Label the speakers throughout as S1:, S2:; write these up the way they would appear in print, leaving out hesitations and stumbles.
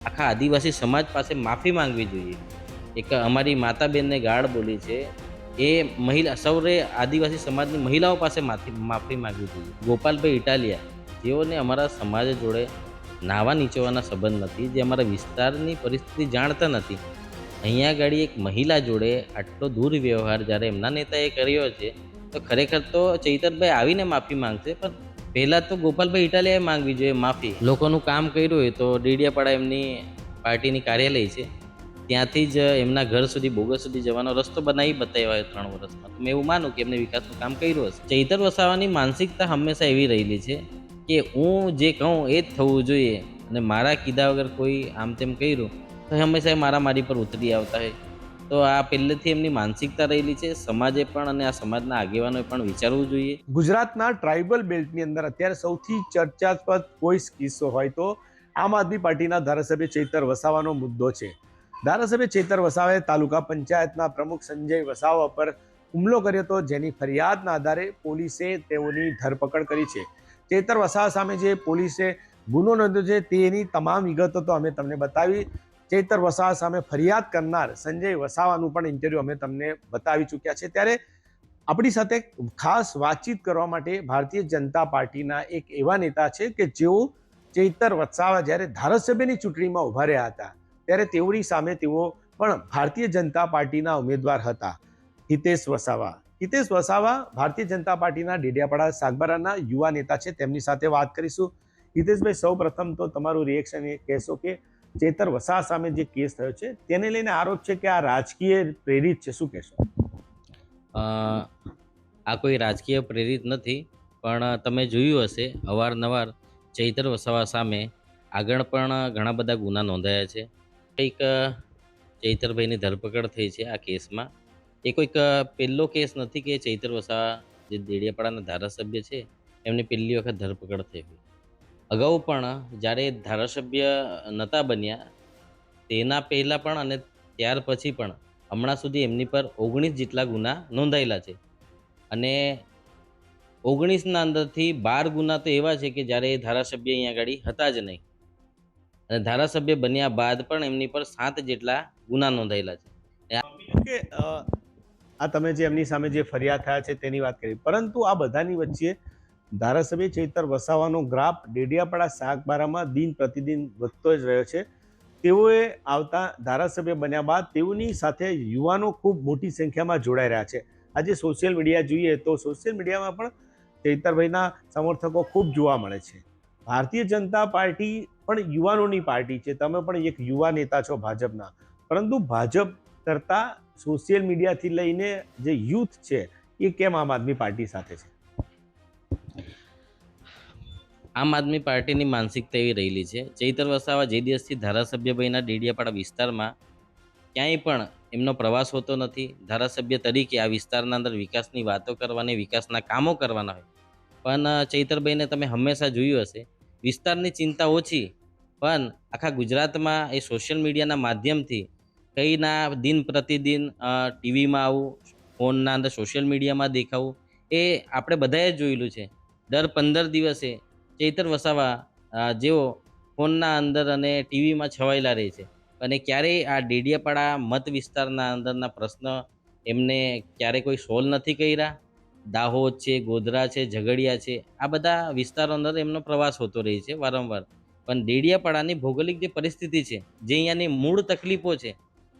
S1: આખા આદિવાસી સમાજ પાસે માફી માંગવી જોઈએ. એક અમારી માતા બેનને ગાળ બોલી છે, એ મહિલા સૌએ આદિવાસી સમાજની મહિલાઓ પાસે માફી માંગવી જોઈએ. ગોપાલભાઈ ઇટાલિયા, જેઓને અમારા સમાજ જોડે નાવા નીચોવાના સંબંધ નથી, જે અમારા વિસ્તારની પરિસ્થિતિ જાણતા નથી. અહીંયા આગળ એક મહિલા જોડે આટલો દુર્વ્યવહાર જ્યારે એમના નેતાએ કર્યો છે, તો ખરેખર તો ચૈતરભાઈ આવીને માફી માંગશે, પણ પહેલાં તો ગોપાલભાઈ ઇટાલિયાએ માંગવી જોઈએ માફી. લોકોનું કામ કર્યું હોય તો ડેડિયાપાડા એમની પાર્ટીની કાર્યાલય છે, ત્યાંથી જ એમના ઘર સુધી બોગસ સુધી જવાનો રસ્તો બનાવી બતાવ્યો હોય 3 વર્ષમાં. તો મેં એવું માનું કે એમને વિકાસનું કામ કર્યું હશે. ચૈતર વસાવાની માનસિકતા હંમેશા એવી રહેલી છે કે હું જે કહું એ જ થવું જોઈએ, અને મારા કીધા વગર કોઈ આમ તેમ કર્યું તો હંમેશા એ મારી પર ઉતરી આવતા હોય. તો આ પહેલેથી એમની માનસિકતા રહેલી છે. સમાજે પણ અને આ સમાજના આગેવાનોએ પણ વિચારવું જોઈએ.
S2: ગુજરાતના ટ્રાઇબલ બેલ્ટની અંદર અત્યારે સૌથી ચર્ચાસ્પદ કોઈ કિસ્સો હોય તો આમ આદમી પાર્ટીના ધારાસભ્ય ચૈતર વસાવાનો મુદ્દો છે. ધારાસભ્ય ચૈતર વસાવાએ તાલુકા પંચાયતના પ્રમુખ સંજય વસાવા પર હુમલો કર્યો હતો, જેની ફરિયાદના આધારે પોલીસે તેઓની ધરપકડ કરી છે. ચૈતર વસાવા સામે જે પોલીસે ગુનો નોંધ્યો છે તેની તમામ વિગતો તો અમે તમને બતાવી. ચૈતર વસાવા સામે ફરિયાદ કરનાર સંજય વસાવાનું પણ ઇન્ટરવ્યુ અમે તમને બતાવી ચૂક્યા છે. ત્યારે આપણી સાથે ખાસ વાતચીત કરવા માટે ભારતીય જનતા પાર્ટીના એક એવા નેતા છે કે જેઓ ચૈતર વસાવા જ્યારે ધારાસભ્યની ચૂંટણીમાં ઉભા રહ્યા હતા ત્યારે તેઓની સામે તેઓ પણ ભારતીય જનતા પાર્ટીના ઉમેદવાર હતા. હિતેશ વસાવા ભારતીય જનતા પાર્ટીના ડેડિયાપાડા સાગબારાના યુવા નેતા છે, તેમની સાથે વાત કરીશું. હિતેશભાઈ, સૌ પ્રથમ તો તમારું રિએક્શન એ કહેશો કે ચૈતર વસાવા સામે જે કેસ થયો છે તેને લઈને આરોપ છે કે આ રાજકીય પ્રેરિત છે, શું કહેશો?
S1: આ કોઈ રાજકીય પ્રેરિત નથી, પણ તમે જોયું હશે અવારનવાર ચૈતર વસાવા સામે આગળ પણ ઘણા બધા ગુના નોંધાયા છે. કંઈક ચૈતરભાઈની ધરપકડ થઈ છે આ કેસમાં. એ કોઈક પહેલો કેસ નથી કે ચૈતર વસાવા જે દેડિયાપાડાના ધારાસભ્ય છે એમની પહેલી વખત ધરપકડ થઈ હોય. અગાઉ પણ જ્યારે ધારાસભ્ય નહોતા બન્યા તેના પહેલાં પણ અને ત્યાર પછી પણ હમણાં સુધી એમની પર 19 જેટલા ગુના નોંધાયેલા છે, અને 19ના અંદરથી 12 ગુના તો એવા છે કે જ્યારે એ ધારાસભ્ય અહીંયા આગળ હતા જ નહીં, અને ધારાસભ્ય બન્યા બાદ પણ એમની પર 7 જેટલા ગુના નોંધાયેલા છે.
S2: બીજું કે આ તમે જે એમની સામે જે ફરિયાદ થયા છે તેની વાત કરી, પરંતુ આ બધાની વચ્ચે ધારાસભ્ય ચૈતર વસાવાનો ગ્રાફ ડેડિયાપાડા સાગબારામાં દિન પ્રતિદિન વધતો જ રહ્યો છે. તેઓએ આવતા ધારાસભ્ય બન્યા બાદ તેઓની સાથે યુવાનો ખૂબ મોટી સંખ્યામાં જોડાઈ રહ્યા છે. આજે સોશિયલ મીડિયા જોઈએ તો સોશિયલ મીડિયામાં પણ ચૈતરભાઈના સમર્થકો ખૂબ જોવા મળે છે. ભારતીય જનતા પાર્ટી પણ યુવાનોની પાર્ટી છે, તમે પણ એક યુવા નેતા છો ભાજપના, પરંતુ ભાજપ કરતા સોશિયલ મીડિયાથી લઈને જે યુથ છે એ કેમ આમ આદમી પાર્ટી સાથે છે?
S1: આમ આદમી પાર્ટીની માનસિકતા એવી રહેલી છે. ચૈતર વસાવા જે દિવસથી ધારાસભ્ય બન્યા ડેડિયાપાડા વિસ્તારમાં ક્યાંય પણ એમનો પ્રવાસ હોતો નથી. ધારાસભ્ય તરીકે આ વિસ્તારના અંદર વિકાસની વાતો કરવાની, વિકાસના કામો કરવાના હોય, પણ ચૈતરભાઈને તમે હંમેશા જોયું હશે વિસ્તારની ચિંતા ઓછી, પણ આખા ગુજરાતમાં એ સોશિયલ મીડિયાના માધ્યમથી કંઈના દિન પ્રતિદિન ટીવીમાં આવું, ફોનના અંદર સોશિયલ મીડિયામાં દેખાવું, એ આપણે બધાએ જ જોયેલું છે. દર 15 દિવસે ચૈતર વસાવા જેઓ ફોનના અંદર અને ટીવીમાં છવાયેલા રહે છે, અને ક્યારેય આ ડેડિયાપાડા મત વિસ્તારના અંદરના પ્રશ્ન એમને ક્યારેય કોઈ સોલ્વ નથી કર્યા. દાહોદ છે, ગોધરા છે, ઝઘડિયા છે, આ બધા વિસ્તારો અંદર એમનો પ્રવાસ હોતો રહે છે વારંવાર. પણ ડેડિયાપાડાની ભૌગોલિક જે પરિસ્થિતિ છે, જે અહીંયાની મૂળ તકલીફો છે,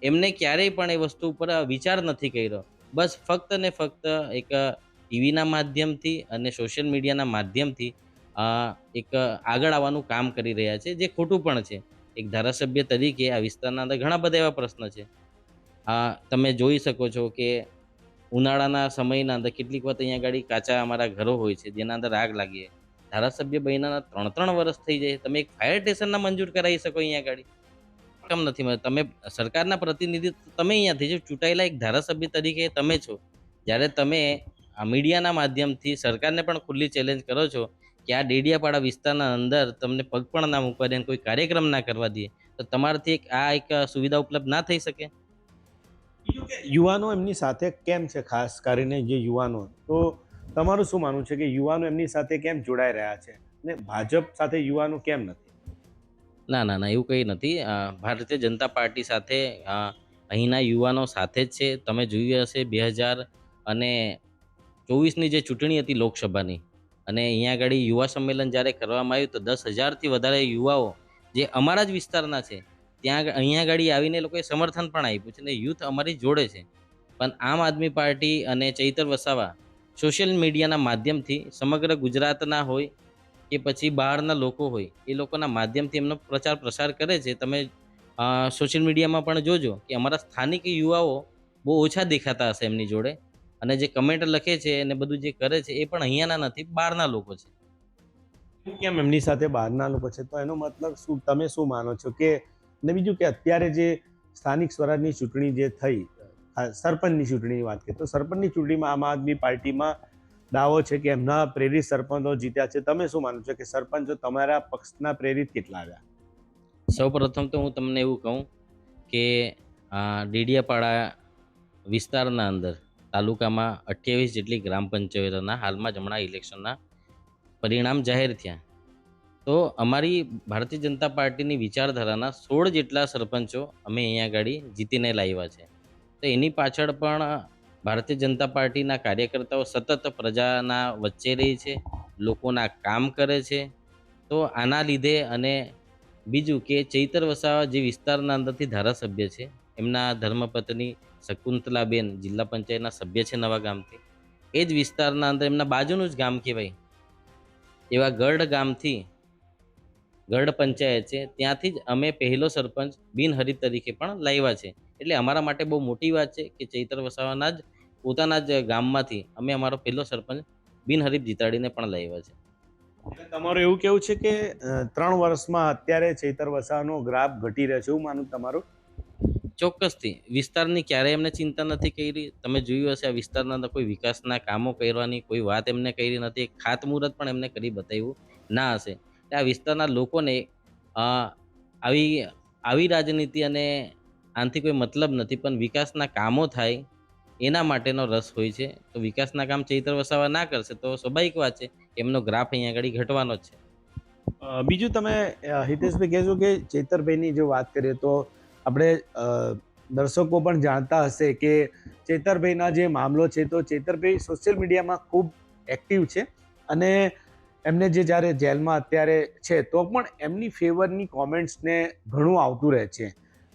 S1: એમને ક્યારેય પણ એ વસ્તુ ઉપર વિચાર નથી કર્યો. બસ ફક્ત ને ફક્ત એક ટીવીના માધ્યમથી અને સોશિયલ મીડિયાના માધ્યમથી એક આગળ આવવાનું કામ કરી રહ્યા છે, જે ખોટું પણ છે. એક ધારાસભ્ય તરીકે આ વિસ્તારના અંદર ઘણા બધા એવા પ્રશ્ન છે. તમે જોઈ શકો છો કે ઉનાળાના સમયના અંદર કેટલીક વખત અહીંયા આગળ કાચા અમારા ઘરો હોય છે જેના અંદર આગ લાગી જાય. ધારાસભ્ય બન્યાના 3-3 વર્ષ થઈ જાય, તમે એક ફાયર સ્ટેશનના મંજૂર કરાવી શકો અહીંયા આગળ? કેમ નથી મળે? તમે સરકારના પ્રતિનિધિ તમે અહીંયાથી જો ચૂંટાયેલા એક ધારાસભ્ય તરીકે તમે છો, જ્યારે તમે આ મીડિયાના માધ્યમથી સરકારને પણ ખુલ્લી ચેલેન્જ કરો છો કે આ ડેડિયાપાડા વિસ્તારના અંદર તમને પગ પણ ના મૂકવા દે, કોઈ કાર્યક્રમ ના કરવા દે, તો તમારાથી એક સુવિધા ઉપલબ્ધ ના થઈ શકે?
S2: બીજું કે યુવાનો એમની સાથે કેમ છે? ખાસ કરીને જે યુવાનો, તો તમારું શું માનવું છે કે યુવાનો એમની સાથે કેમ જોડાઈ રહ્યા છે, ને ભાજપ સાથે યુવાનો કેમ નથી?
S1: ના ના ના એવું કંઈ નથી. ભારતીય જનતા પાર્ટી સાથે અહીંના યુવાનો સાથે જ છે. તમે જોયું હશે 2024ની જે ચૂંટણી હતી લોકસભાની, અને અહીંયા આગળ યુવા સંમેલન જ્યારે કરવામાં આવ્યું તો 10,000થી વધારે યુવાઓ જે અમારા જ વિસ્તારના છે અહીંયા આગળ આવીને એ લોકોએ સમર્થન પણ આપ્યું છે, અને યુથ અમારી જોડે છે. પણ આમ આદમી પાર્ટી અને ચૈતર વસાવા સોશિયલ મીડિયાના માધ્યમથી સમગ્ર ગુજરાતના હોય કે પછી બહારના લોકો હોય એ લોકોના માધ્યમથી એમનો પ્રચાર પ્રસાર કરે છે. તમે સોશિયલ મીડિયામાં પણ જોજો કે અમારા સ્થાનિક યુવાઓ બહુ ઓછા દેખાતા હશે એમની જોડે, અને જે કમેન્ટ લખે છે અને બધું જે કરે છે એ પણ અહીંયાના નથી, બહારના લોકો છે.
S2: કેમ એમની સાથે બહારના લોકો છે, તો એનો મતલબ શું, તમે શું માનો છો કે, ને બીજું કે અત્યારે જે સ્થાનિક સ્વરાજની ચૂંટણી જે થઈ, સરપંચની ચૂંટણીની વાત કરીએ તો સરપંચની ચૂંટણીમાં આમ આદમી પાર્ટીમાં દાવો છે કે એમના પ્રેરિત સરપંચો જીત્યા છે. તમે શું માનો છો કે સરપંચો તમારા પક્ષના પ્રેરિત કેટલા આવ્યા?
S1: સૌપ્રથમ તો હું તમને એવું કહું કે ડેડિયાપાડા વિસ્તારના અંદર તાલુકામાં 28 જેટલી ગ્રામ પંચાયતોના હાલમાં જ હમણાં ઇલેક્શનના પરિણામ જાહેર થયા. તો અમારી ભારતીય જનતા પાર્ટીની વિચારધારાના 16 જેટલા સરપંચો અમે અહીંયા આગળ જીતીને લાવ્યા છે. તો એની પાછળ પણ ભારતીય જનતા પાર્ટીના કાર્યકર્તાઓ સતત પ્રજાના વચ્ચે રહી છે, લોકોના કામ કરે છે. તો આના લીધે, અને બીજું કે ચૈતર વસાવા જે વિસ્તારના અંદરથી ધારાસભ્ય છે, એમના ધર્મપત્ની શકુંતલાબેન જિલ્લા પંચાયતના સભ્ય છે નવા ગામથી, એ જ વિસ્તારના અંદર એમના બાજુનું જ ગામ કહેવાય એવા ગઢ ગામથી, ગઢ પંચાયત છે ત્યાંથી જ અમે પહેલો સરપંચ બિનહરીફ તરીકે પણ લાવ્યા છે. એટલે અમારા માટે બહુ મોટી વાત છે કે ચૈતર વસાવાના જ પોતાના જ ગામમાંથી અમે અમારો પહેલો સરપંચ બિનહરીફ જીતાડીને પણ લાવ્યા છે.
S2: એટલે તમારું એવું કેવું છે કે 3 વર્ષમાં અત્યારે ચૈતર વસાવાનો ગ્રાફ ઘટી રહ્યો છે, એવું માનું તમારું?
S1: ચોક્કસથી વિસ્તારની ક્યારેય એમને ચિંતા નથી કરી. તમે જોયું હશે આ વિસ્તારના અંદર કોઈ વિકાસના કામો કરવાની કોઈ વાત એમને કરી નથી. એક ખાતમુહૂર્ત પણ એમને કરી બતાવ્યું ના હશે. એટલે આ વિસ્તારના લોકોને અ, આવી આવી રાજનીતિ અને આનાથી કોઈ મતલબ નથી, પણ વિકાસના કામો થાય એના માટેનો રસ હોય છે. તો વિકાસના કામ ચૈતર વસાવા ના કરશે તો સ્વાભાવિક વાત છે કે એમનો ગ્રાફ અહીંયા આગળ ઘટવાનો જ છે.
S2: બીજું તમે હિતેશભાઈ કહેશો કે ચૈતરભાઈની જો વાત કરીએ તો આપણે દર્શકો પણ જાણતા હશે કે ચૈતરભાઈના જે મામલો છે, તો ચૈતરભાઈ સોશિયલ મીડિયામાં ખૂબ એક્ટિવ છે, અને એમને જે જ્યારે જેલમાં અત્યારે છે તો પણ એમની ફેવરની કોમેન્ટ્સને ઘણું આવતું રહે છે.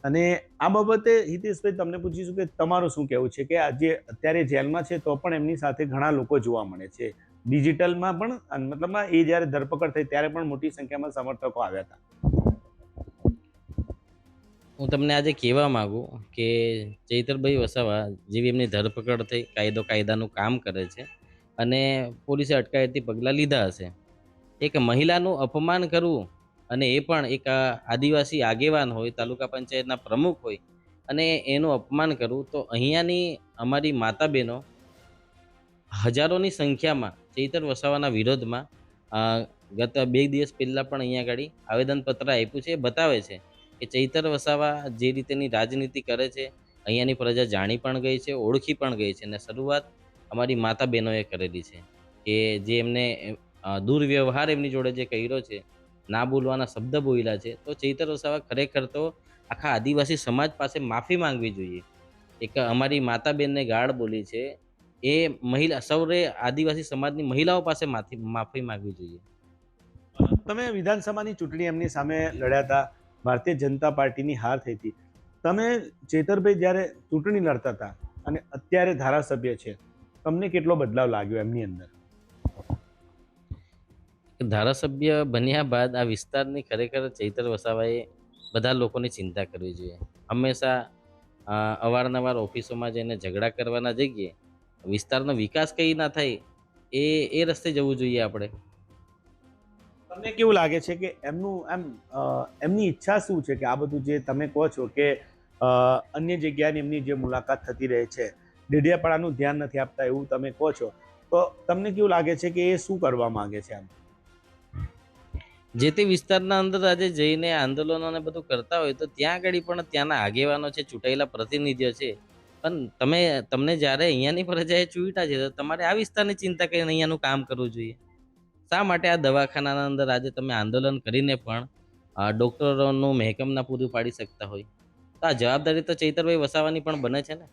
S2: અને આ બાબતે હિતેશભાઈ તમને પૂછીશું કે તમારું શું કહેવું છે કે આજે અત્યારે જેલમાં છે તો પણ એમની સાથે ઘણા લોકો જોવા મળે છે, ડિજિટલમાં પણ, મતલબમાં એ જ્યારે ધરપકડ થઈ ત્યારે પણ મોટી સંખ્યામાં સમર્થકો આવ્યા હતા.
S1: હું તમને આજે કહેવા માગું કે ચૈતરભાઈ વસાવા જેવી એમની ધરપકડ થઈ, કાયદાનું કામ કરે છે, અને પોલીસે અટકાયતી પગલાં લીધા હશે. એક મહિલાનું અપમાન કરવું, અને એ પણ એક આદિવાસી આગેવાન હોય, તાલુકા પંચાયતના પ્રમુખ હોય, અને એનું અપમાન કરવું, તો અહીંયાની અમારી માતા બહેનો હજારોની સંખ્યામાં ચૈતર વસાવાના વિરોધમાં અ, ગત 2 દિવસ પહેલાં પણ અહીંયા આગળ આવેદનપત્ર આપ્યું છે. એ બતાવે છે કે ચૈતર વસાવા જે રીતેની રાજનીતિ કરે છે અહીંયાની પ્રજા જાણી પણ ગઈ છે, ઓળખી પણ ગઈ છે, અને શરૂઆત અમારી માતા બહેનોએ કરેલી છે કે જે એમને દુર્વ્યવહાર એમની જોડે જે કર્યો છે, ના બોલવાના શબ્દ બોલ્યા છે. તો ચૈતર વસાવા ખરેખર તો આખા આદિવાસી સમાજ પાસે માફી માંગવી જોઈએ. એક અમારી માતા બેનને ગાળ બોલી છે, એ મહિલા સૌરે આદિવાસી સમાજની મહિલાઓ પાસે માફી માંગવી જોઈએ.
S2: તમે વિધાનસભાની ચૂંટણી એમની સામે લડ્યા હતા, ભારતીય જનતા પાર્ટીની હાર થઈ હતી. તમે ચેતરભાઈ જ્યારે ચૂંટણી લડતા હતા અને અત્યારે ધારાસભ્ય છે, તમને કેટલો બદલાવ લાગ્યો એમની અંદર?
S1: ધારાસભ્ય બન્યા બાદ આ વિસ્તારની ખરેખર ચૈતર વસાવાએ બધા લોકોની ચિંતા કરવી જોઈએ. હંમેશા અવારનવાર ઓફિસોમાં જઈને ઝઘડા કરવાના જગ્યાએ વિસ્તારનો વિકાસ કઈ ના થાય એ રસ્તે જવું જોઈએ આપણે.
S2: તમને કેવું લાગે છે કે એમનું એમની ઈચ્છા શું છે કે આ બધું જે તમે કહો છો કે અન્ય જગ્યાની એમની જે મુલાકાત થતી રહે છે, ડેડિયાપાડાનું ધ્યાન નથી આપતા એવું તમે કહો છો, તો તમને કેવું લાગે છે કે એ શું કરવા માંગે છે આમ?
S1: જે તે વિસ્તારના અંદર આજે જઈને આંદોલનો ને બધું કરતા હોય તો ત્યાં આગળ પણ ત્યાંના આગેવાનો છે, ચૂંટાયેલા પ્રતિનિધિઓ છે, પણ તમને જ્યારે અહીંયાની પ્રજાએ ચૂંટ્યા છે તો તમારે આ વિસ્તારની ચિંતા કરીને અહીંયાનું કામ કરવું જોઈએ. શા માટે આ દવાખાનાના અંદર આજે તમે આંદોલન કરીને પણ ડૉક્ટરોનું મહેકમ ના પૂરું પાડી શકતા હોય, તો આ જવાબદારી તો ચૈતરભાઈ વસાવાની પણ બને છે ને.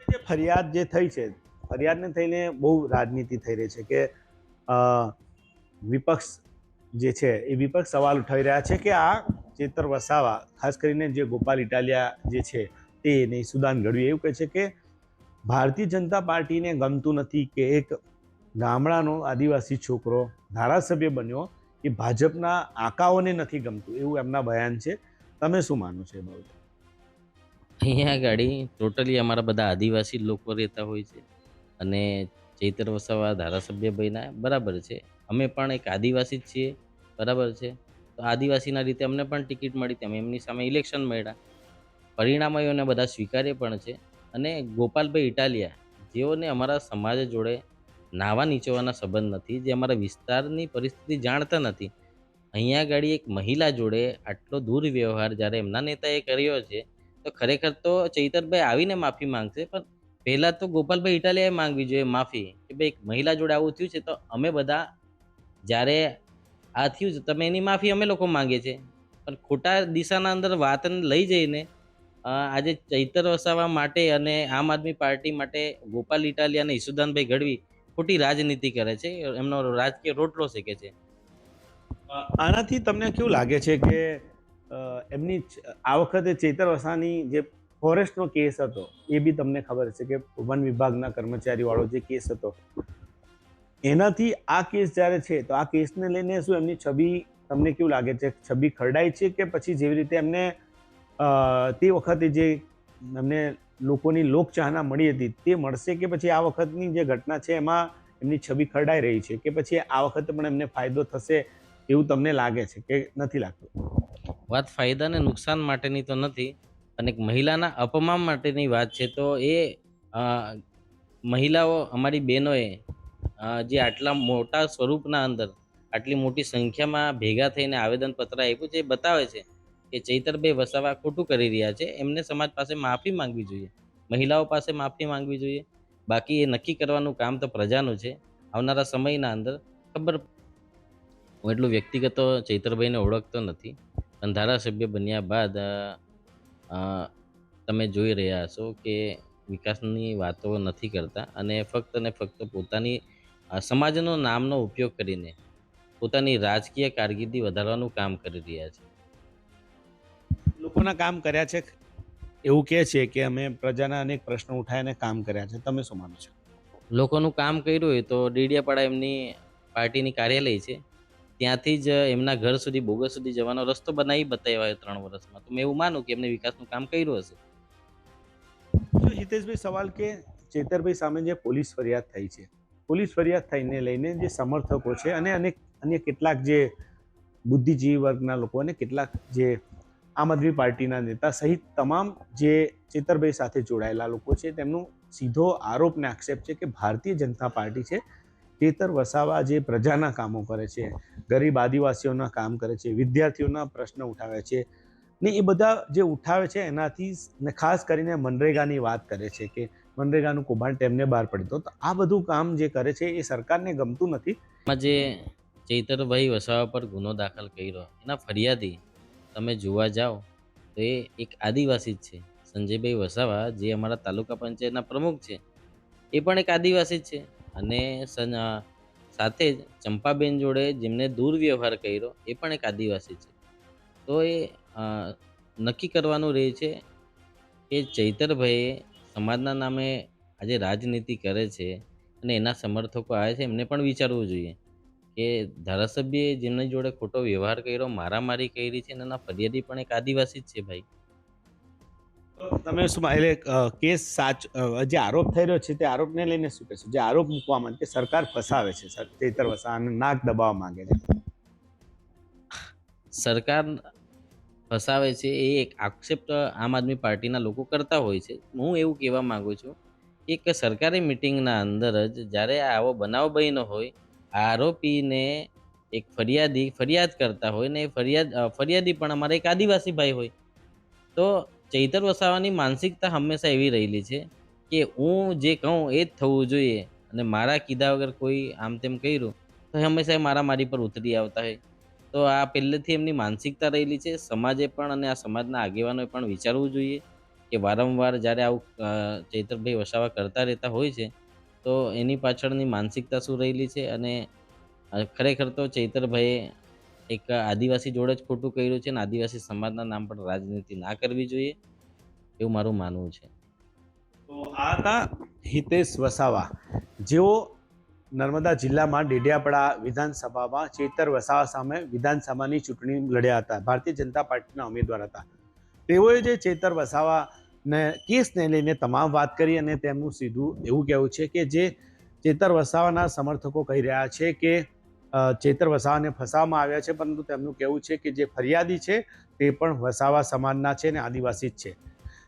S2: જે ફરિયાદ જે થઈ છે, ફરિયાદને થઈને બહુ રાજનીતિ થઈ રહી છે કે અ, વિપક્ષ જે છે એ વિપક્ષ સવાલ ઉઠાવી રહ્યા છે કે આ ચેતર વસાવા, ખાસ કરીને જે ગોપાલ ઇટાલિયા જે છે તે નહીં, સુદાન ગઢવી એવું કહે છે કે ભારતીય જનતા પાર્ટીને ગમતું નથી કે એક ગામડાનો આદિવાસી છોકરો ધારાસભ્ય બન્યો, એ ભાજપના આકાઓને નથી ગમતું, એવું એમના બયાન છે. તમે શું માનો છો એ બાબતે?
S1: અહીંયા ગાડી ટોટલી અમારા બધા આદિવાસી લોકો રહેતા હોય છે, અને ચૈતર વસાવા ધારાસભ્ય બન્યા બરાબર છે. અમે પણ એક આદિવાસી જ છીએ, બરાબર છે. તો આદિવાસીના રીતે અમને પણ ટિકિટ મળી, તેમ એમની સામે ઇલેક્શન મળ્યા, પરિણામો એને બધા સ્વીકાર્ય પણ છે. અને ગોપાલભાઈ ઇટાલિયા, જેઓને અમારા સમાજ જોડે નાવા નીચોવાના સંબંધ નથી, જે અમારા વિસ્તારની પરિસ્થિતિ જાણતા નથી, અહીંયા ગાડી એક મહિલા જોડે આટલો દુર્વ્યવહાર જ્યારે એમના નેતાએ કર્યો છે, તો ખરેખર તો ચૈતરભાઈ આવીને માફી માંગશે, પણ પહેલાં તો ગોપાલભાઈ ઇટાલિયાએ માંગવી જોઈએ માફી, કે ભાઈ એક મહિલા જોડે આવું થયું છે, તો અમે બધા જ્યારે આ થયું છે તમે એની માફી અમે લોકો માંગીએ છીએ. પણ ખોટા દિશાના અંદર વાતને લઈ જઈને આજે ચૈતર વસાવા માટે અને આમ આદમી પાર્ટી માટે ગોપાલ ઇટાલિયા અને ઈસુદાનભાઈ ગઢવી ખોટી રાજનીતિ કરે છે, એમનો રાજકીય રોટલો શેકે છે.
S2: આનાથી તમને કેવું લાગે છે કે એમની આ વખતે ચેતર વસાવાની જે ફોરેસ્ટનો કેસ હતો, એ બી તમને ખબર છે કે વન વિભાગના કર્મચારી વાળો જે કેસ હતો, એનાથી આ કેસ જ્યારે છે, તો આ કેસને લઈને શું એમની છબી, તમને કેવું લાગે છે, છબી ખરડાઈ છે કે પછી જેવી રીતે એમને તે વખતે જે એમને લોકોની લોકચાહના મળી હતી તે મળશે, કે પછી આ વખતની જે ઘટના છે એમાં એમની છબી ખરડાઈ રહી છે, કે પછી આ વખતે પણ એમને ફાયદો થશે એવું તમને લાગે છે કે નથી લાગતું?
S1: વાત ફાયદા અને નુકસાન માટેની તો નથી, અને એક મહિલાના અપમાન માટેની વાત છે. તો એ અ, મહિલાઓ, અમારી બહેનોએ જે આટલા મોટા સ્વરૂપના અંદર આટલી મોટી સંખ્યામાં ભેગા થઈને આવેદનપત્ર આપ્યું છે, એ બતાવે છે કે ચૈતરભાઈ વસાવા ખોટું કરી રહ્યા છે. એમને સમાજ પાસે માફી માંગવી જોઈએ, મહિલાઓ પાસે માફી માંગવી જોઈએ. બાકી એ નક્કી કરવાનું કામ તો પ્રજાનું છે. આવનારા સમયના અંદર ખબર, હું એટલું વ્યક્તિગત તો ચૈતરભાઈને ઓળખતો નથી, પણ ધારાસભ્ય બન્યા બાદ અ, તમે જોઈ રહ્યા છો કે વિકાસની વાતો નથી કરતા, અને ફક્ત ને ફક્ત પોતાની સમાજનો નામનો ઉપયોગ કરીને પોતાની રાજકીય કારકિર્દી વધારવાનું કામ કરી રહ્યા છે.
S2: લોકોના કામ કર્યા છે એવું કહે છે કે અમે પ્રજાના અનેક પ્રશ્નો ઉઠાવીને કામ કર્યા છે. તમે શું માનો છો?
S1: લોકોનું કામ કર્યું હોય તો ડેડિયાપાડા એમની પાર્ટીની કાર્યાલય છે, ત્યાંથી જ એમના ઘર સુધી, બોગસ સુધી જવાનો રસ્તો બનાવી બતાવ્યા હોય 3 વર્ષમાં, તો મેં એવું માનું કે એમને વિકાસનું કામ કર્યું હશે.
S2: તો હિતેશભાઈ, સવાલ કે ચેતરભાઈ સામે જે પોલીસ ફરિયાદ થઈ છે, પોલીસ ફરિયાદ થઈને લઈને જે સમર્થકો છે અને અનેક અન્ય કેટલાક જે બુદ્ધિજીવી વર્ગના લોકો અને કેટલાક જે આમ આદમી પાર્ટીના નેતા સહિત તમામ જે ચેતરભાઈ સાથે જોડાયેલા લોકો છે, તેમનું સીધો આરોપ ને આક્ષેપ છે કે ભારતીય જનતા પાર્ટી છે, ચેતર વસાવા જે પ્રજાના કામો કરે છે, ગરીબ આદિવાસીઓના કામ કરે છે, વિદ્યાર્થીઓના પ્રશ્ન ઉઠાવે છે ને એ બધા જે ઉઠાવે છે એનાથી ને ખાસ કરીને મનરેગાની વાત કરે છે કે મનરેગાનું કૌભાંડ તેમને બહાર પડતો, તો આ બધું કામ જે કરે છે એ સરકારને ગમતું નથી.
S1: માં જે ચૈતરભાઈ વસાવા પર ગુનો દાખલ કર્યો, એના ફરિયાદી તમે જોવા જાઓ તો એ એક આદિવાસી જ છે. સંજયભાઈ વસાવા જે અમારા તાલુકા પંચાયતના પ્રમુખ છે, એ પણ એક આદિવાસી જ છે. અને સાથે જ ચંપાબેન જોડે જેમને દુર્વ્યવહાર કર્યો, એ પણ એક આદિવાસી છે. તો એ નક્કી કરવાનું રહે છે કે ચૈતરભાઈએ સમાજના નામે આજે રાજનીતિ કરે છે, અને એના સમર્થકો આવે છે, એમને પણ વિચારવું જોઈએ કે ધારાસભ્યએ જેમની જોડે ખોટો વ્યવહાર કર્યો, મારામારી કરી છે, અને એના ફરિયાદી પણ એક આદિવાસી જ છે ભાઈ.
S2: તમે શું એટલે કેસ જે આરોપ થઈ રહ્યો છે તે આરોપને લઈને શું કહેશો? જે આરોપ મૂકવામાં કે સરકાર ફસાવે છે, ચેતર વસાવાને નાક દબાવવા માંગે છે.
S1: સરકાર ફસાવે છે એ એક આક્ષેપ તો આમ આદમી પાર્ટીના લોકો કરતા હોય છે. હું એવું કહેવા માગું છું કે એક સરકારી મિટિંગના અંદર જ જ્યારે આવો બનાવ બન્યો હોય, આરોપીને એક ફરિયાદ કરતા હોય ને, એ ફરિયાદી પણ અમારા એક આદિવાસી ભાઈ હોય, તો ચૈતર વસાવાની માનસિકતા હંમેશા એવી રહેલી છે કે હું જે કહું એ જ થવું જોઈએ, અને મારા કીધા વગર કોઈ આમ તેમ કર્યું તો હંમેશા એ મારામારી પર ઉતરી આવતા હોય. તો તો આ પહેલેથી એમની માનસિકતા રહેલી છે. સમાજે પણ અને આ સમાજના આગેવાનોએ પણ વિચારવું જોઈએ કે વારંવાર જ્યારે આવું ચૈતરભાઈ વસાવા કરતા રહેતા હોય છે, તો એની પાછળની માનસિકતા શું રહેલી છે. અને ખરેખર તો ચૈતરભાઈએ એક આદિવાસી જોડે જ ખોટું કર્યું છે અને આદિવાસી સમાજના નામ પર રાજનીતિ ના કરવી જોઈએ, એવું મારું માનવું છે.
S2: તો આ હતા હિતેશ વસાવા, જેઓ નર્મદા જિલ્લામાં ડેડિયાપાડા વિધાનસભામાં ચેતર વસાવા સામે વિધાનસભાની ચૂંટણી લડ્યા હતા. ભારતીય જનતા પાર્ટીના ઉમેદવાર હતા. તેઓએ જે ચેતર વસાવાને કેસને લઈને તમામ વાત કરી અને તેમનું સીધું એવું કહેવું છે કે જે ચેતર વસાવાના સમર્થકો કહી રહ્યા છે કે ચેતર વસાવાને ફસાવવામાં આવ્યા છે, પરંતુ તેમનું કહેવું છે કે જે ફરિયાદી છે તે પણ વસાવા સમાજના છે અને આદિવાસી જ છે.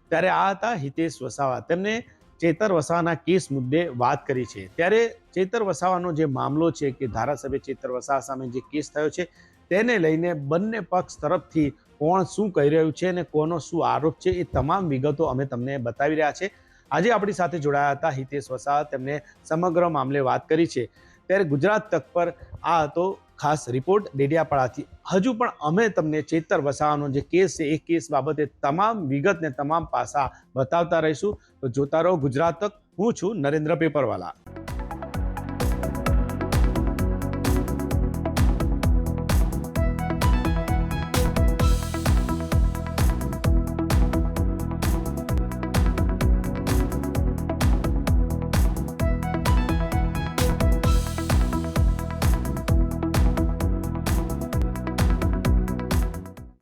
S2: ત્યારે આ હતા હિતેશ વસાવા, તેમને ચેતર વસાવાના કેસ મુદ્દે વાત કરી છે. ત્યારે ચેતર વસાવાનો જે મામલો છે કે ધારાસભ્ય ચેતર વસાવા સામે જે કેસ થયો છે તેને લઈને બંને પક્ષ તરફથી કોણ શું કહી રહ્યું છે અને કોનો શું આરોપ છે એ તમામ વિગતો અમે તમને બતાવી રહ્યા છે. આજે આપણી સાથે જોડાયા હતા હિતેશ વસાવા, તેમને સમગ્ર મામલે વાત કરી છે. ત્યારે ગુજરાત તક પર આ હતો ખાસ રિપોર્ટ ડેડિયાપાડાથી. હજુ પણ અમે તમને ચેતર વસાવાનો જે કેસ છે એ કેસ બાબતે તમામ વિગત ને તમામ પાસા બતાવતા રહીશું. તો જોતા રહો ગુજરાત તક. હું છું નરેન્દ્ર પેપરવાલા.